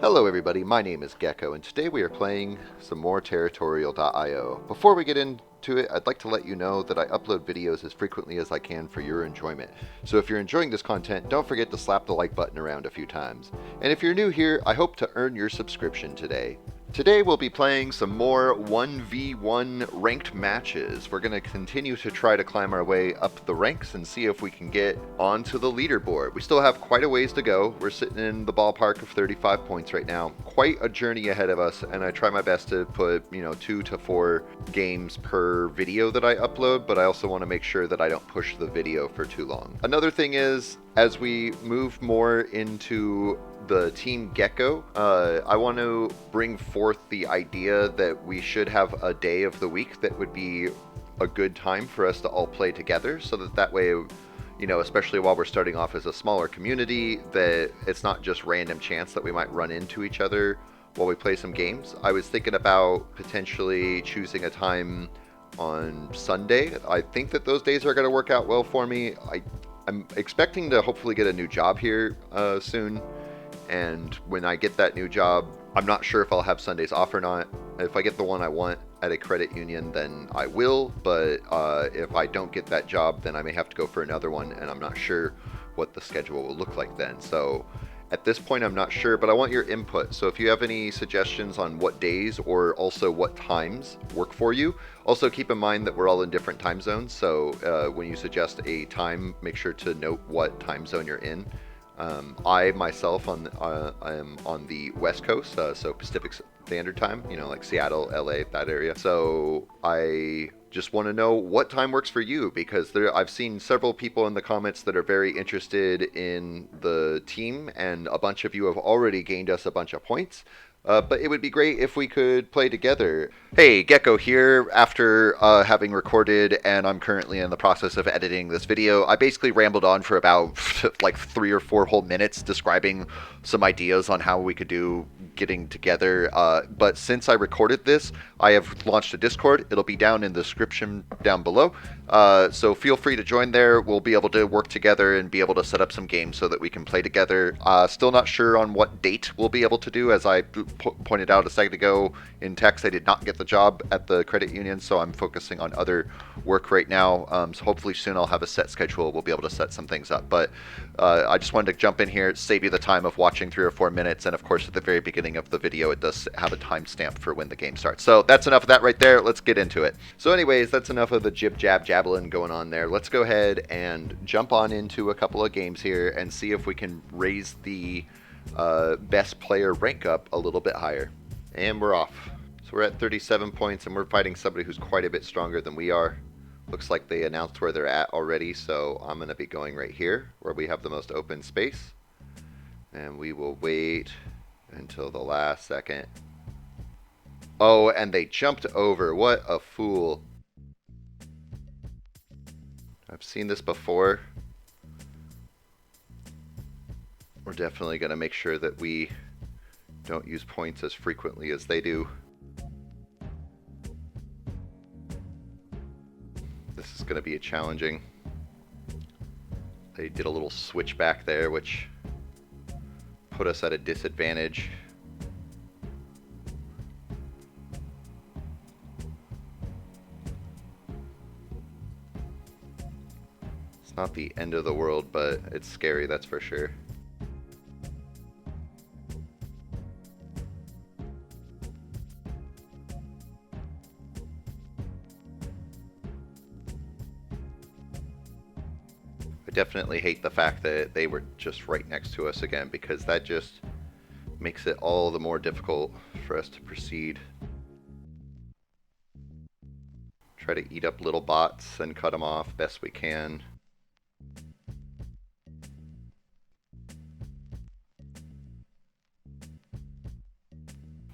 Hello everybody, my name is Geko, and today we are playing some more territorial.io. Before we get into it, I'd like to let you know that I upload videos as frequently as I can for your enjoyment. So if you're enjoying this content, don't forget to slap the like button around a few times. And if you're new here, I hope to earn your subscription today. Today we'll be playing some more 1v1 ranked matches. We're going to continue to try to climb our way up the ranks and see if we can get onto the leaderboard. We still have quite a ways to go. We're sitting in the ballpark of 35 points right now. Quite a journey ahead of us, and I try my best to put, 2 to 4 games per video that I upload, but I also want to make sure that I don't push the video for too long. Another thing is, as we move more into the team Geko, I want to bring forth the idea that we should have a day of the week that would be a good time for us to all play together, so that way, especially while we're starting off as a smaller community, that it's not just random chance that we might run into each other while we play some games. I was thinking about potentially choosing a time on Sunday. I think that those days are going to work out well for me. I'm expecting to hopefully get a new job here soon. And when I get that new job, I'm not sure if I'll have Sundays off or not. If I get the one I want at a credit union, then I will. But if I don't get that job, then I may have to go for another one. And I'm not sure what the schedule will look like then. So at this point, I'm not sure, but I want your input. So if you have any suggestions on what days or also what times work for you, also keep in mind that we're all in different time zones. So when you suggest a time, make sure to note what time zone you're in. I myself I am on the West Coast, so Pacific Standard Time, like Seattle, LA, that area. So I just want to know what time works for you, because I've seen several people in the comments that are very interested in the team, and a bunch of you have already gained us a bunch of points. But it would be great if we could play together. Hey, Geko here. After having recorded, and I'm currently in the process of editing this video, I basically rambled on for about like 3 or 4 whole minutes describing some ideas on how we could do getting together. But since I recorded this, I have launched a Discord. It'll be down in the description down below. So feel free to join there. We'll be able to work together and be able to set up some games so that we can play together. Still not sure on what date we'll be able to do. As I pointed out a second ago in text, I did not get the job at the credit union, so I'm focusing on other work right now. So hopefully soon I'll have a set schedule. We'll be able to set some things up. But I just wanted to jump in here, save you the time of watching 3 or 4 minutes. And of course, at the very beginning of the video, it does have a timestamp for when the game starts. So that's enough of that right there. Let's get into it. So anyways, that's enough of the jabbling going on there. Let's go ahead and jump on into a couple of games here and see if we can raise the best player rank up a little bit higher. And we're off. So we're at 37 points, and we're fighting somebody who's quite a bit stronger than we are. Looks like they announced where they're at already, so I'm going to be going right here where we have the most open space. And we will wait until the last second. Oh, and they jumped over. What a fool. I've seen this before. We're definitely going to make sure that we don't use points as frequently as they do. This is going to be challenging. They did a little switch back there, which put us at a disadvantage. It's not the end of the world, but it's scary, that's for sure. I definitely hate the fact that they were just right next to us again, because that just makes it all the more difficult for us to proceed. Try to eat up little bots and cut them off best we can.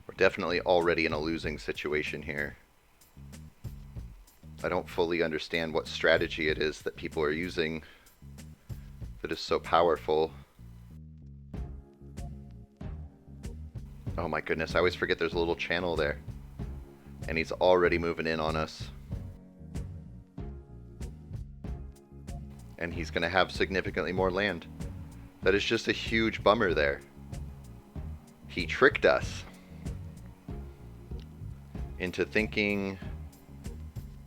We're definitely already in a losing situation here. I don't fully understand what strategy it is that people are using that is so powerful. Oh my goodness, I always forget there's a little channel there. And he's already moving in on us. And he's going to have significantly more land. That is just a huge bummer there. He tricked us into thinking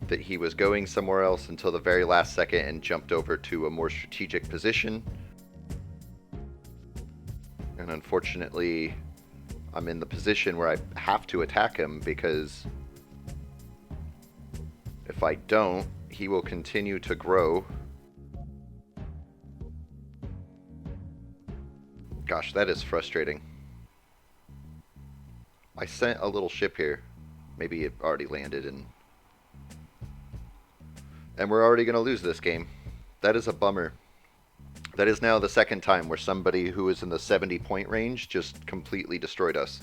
that he was going somewhere else until the very last second and jumped over to a more strategic position. And unfortunately, I'm in the position where I have to attack him, because if I don't, he will continue to grow. Gosh, that is frustrating. I sent a little ship here. Maybe it already landed, and we're already going to lose this game. That is a bummer. That is now the second time where somebody who is in the 70-point range just completely destroyed us.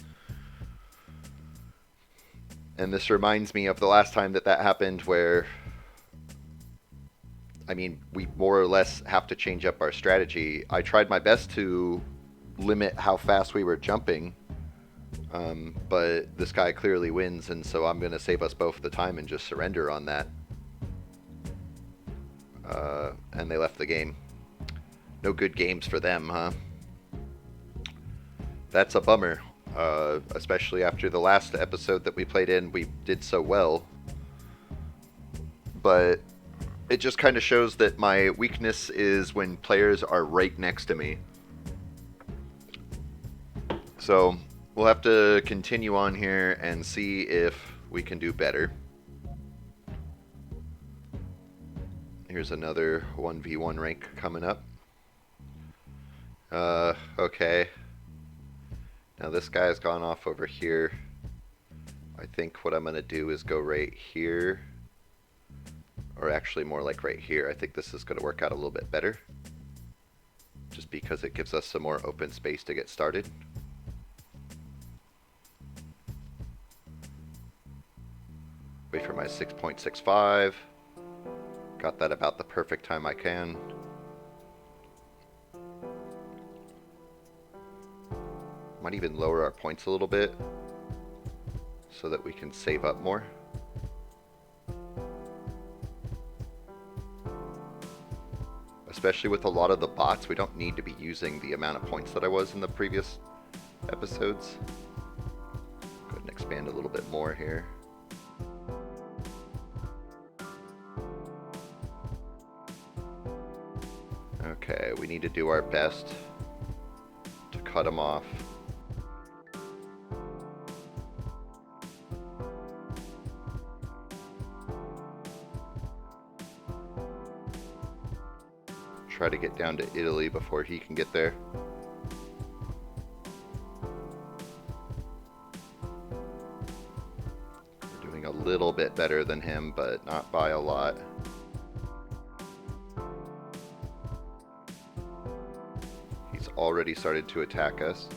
And this reminds me of the last time that happened, where, I mean, we more or less have to change up our strategy. I tried my best to limit how fast we were jumping, but this guy clearly wins, and so I'm going to save us both the time and just surrender on that. And they left the game. No good games for them, huh? That's a bummer. Especially after the last episode that we played in, we did so well. But it just kind of shows that my weakness is when players are right next to me. So we'll have to continue on here and see if we can do better. Here's another 1v1 rank coming up. Okay. Now this guy's gone off over here. I think what I'm going to do is go right here. Or actually more like right here. I think this is going to work out a little bit better. Just because it gives us some more open space to get started. Wait for my 6.65. Got that about the perfect time I can. Might even lower our points a little bit so that we can save up more. Especially with a lot of the bots, we don't need to be using the amount of points that I was in the previous episodes. Go ahead and expand a little bit more here. Okay, we need to do our best to cut them off. Try to get down to Italy before he can get there. We're doing a little bit better than him, but not by a lot. He's already started to attack us.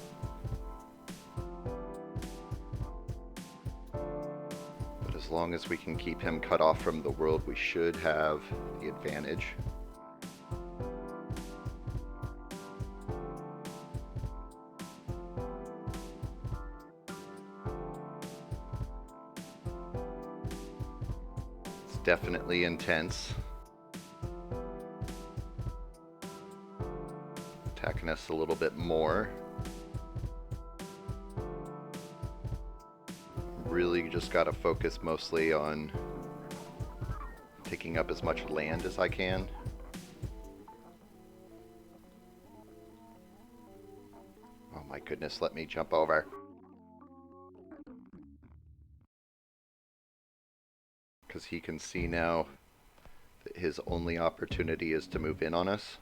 But as long as we can keep him cut off from the world, we should have the advantage. It's definitely intense. Attacking us a little bit more. Really just got to focus mostly on taking up as much land as I can. Oh my goodness, let me jump over. Because he can see now that his only opportunity is to move in on us.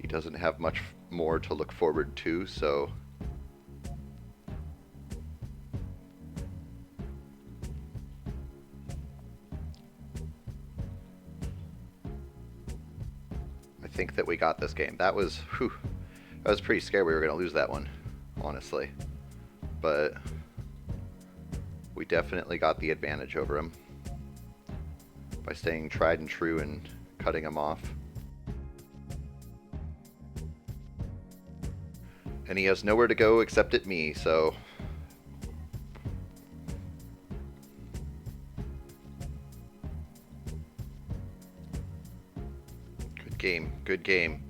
Doesn't have much more to look forward to, so I think that we got this game. That was, whew, I was pretty scared we were going to lose that one, honestly, but we definitely got the advantage over him by staying tried and true and cutting him off. And he has nowhere to go except at me, so game. Good game.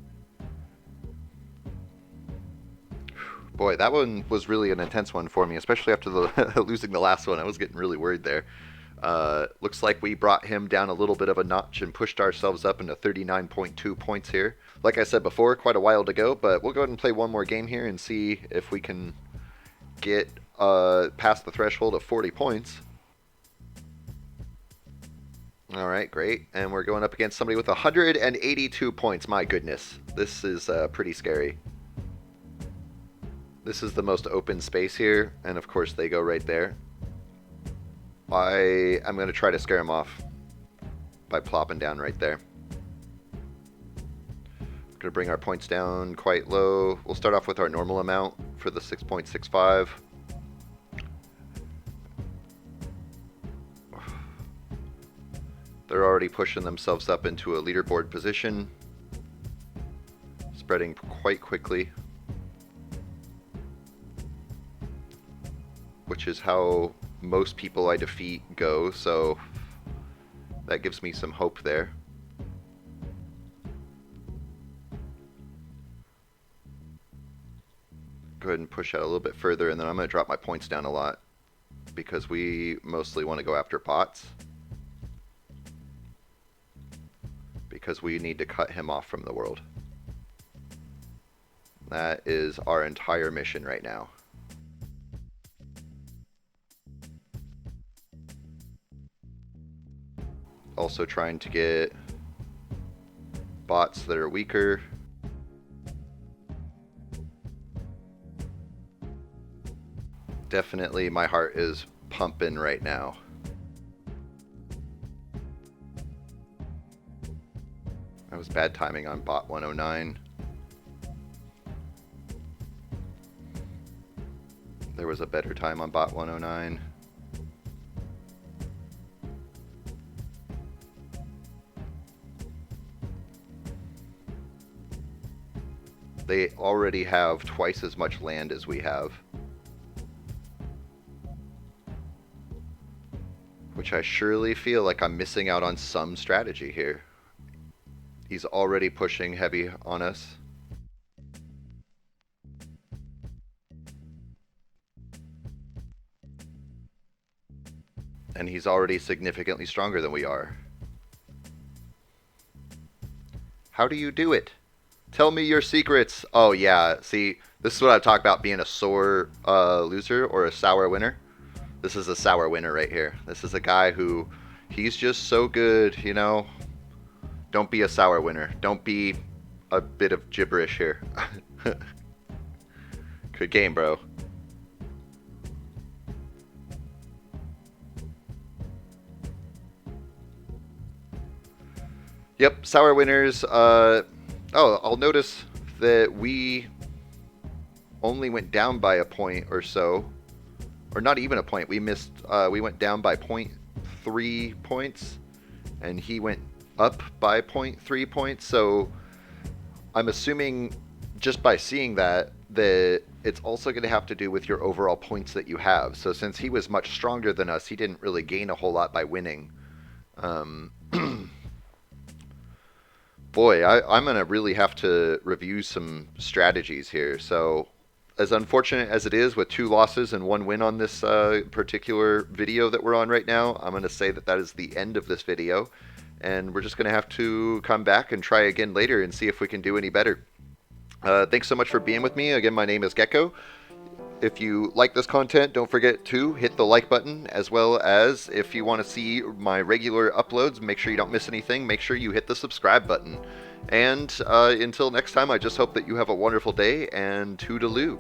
Boy, that one was really an intense one for me, especially after the losing the last one. I was getting really worried there. Looks like we brought him down a little bit of a notch and pushed ourselves up into 39.2 points here. Like I said before, quite a while to go, but we'll go ahead and play one more game here and see if we can get past the threshold of 40 points. Alright, great. And we're going up against somebody with 182 points. My goodness. This is pretty scary. This is the most open space here, and of course they go right there. I'm going to try to scare him off by plopping down right there. We're going to bring our points down quite low. We'll start off with our normal amount for the 6.65. They're already pushing themselves up into a leaderboard position, spreading quite quickly, which is how most people I defeat go, so that gives me some hope there. Go ahead and push out a little bit further, and then I'm going to drop my points down a lot because we mostly want to go after bots, because we need to cut him off from the world. That is our entire mission right now. Also trying to get bots that are weaker. Definitely my heart is pumping right now. That was bad timing on bot 109. There was a better time on bot 109. They already have twice as much land as we have, which I surely feel like I'm missing out on some strategy here. He's already pushing heavy on us. And he's already significantly stronger than we are. How do you do it? Tell me your secrets. Oh yeah, see, this is what I talk about being a sore loser or a sour winner. This is a sour winner right here. This is a guy who, he's just so good, you know. Don't be a sour winner. Don't be a bit of gibberish here. Good game, bro. Yep, sour winners. Oh, I'll notice that we only went down by a point or so. Or not even a point. We missed, we went down by 0.3 points. And he went up by 0.3 points. So I'm assuming just by seeing that it's also going to have to do with your overall points that you have. So since he was much stronger than us, he didn't really gain a whole lot by winning. Boy, I'm going to really have to review some strategies here. So, as unfortunate as it is with 2 losses and 1 win on this particular video that we're on right now, I'm going to say that that is the end of this video. And we're just going to have to come back and try again later and see if we can do any better. Thanks so much for being with me. Again, my name is Geko. If you like this content, don't forget to hit the like button, as well as if you want to see my regular uploads, make sure you don't miss anything, make sure you hit the subscribe button. And until next time, I just hope that you have a wonderful day, and toodaloo.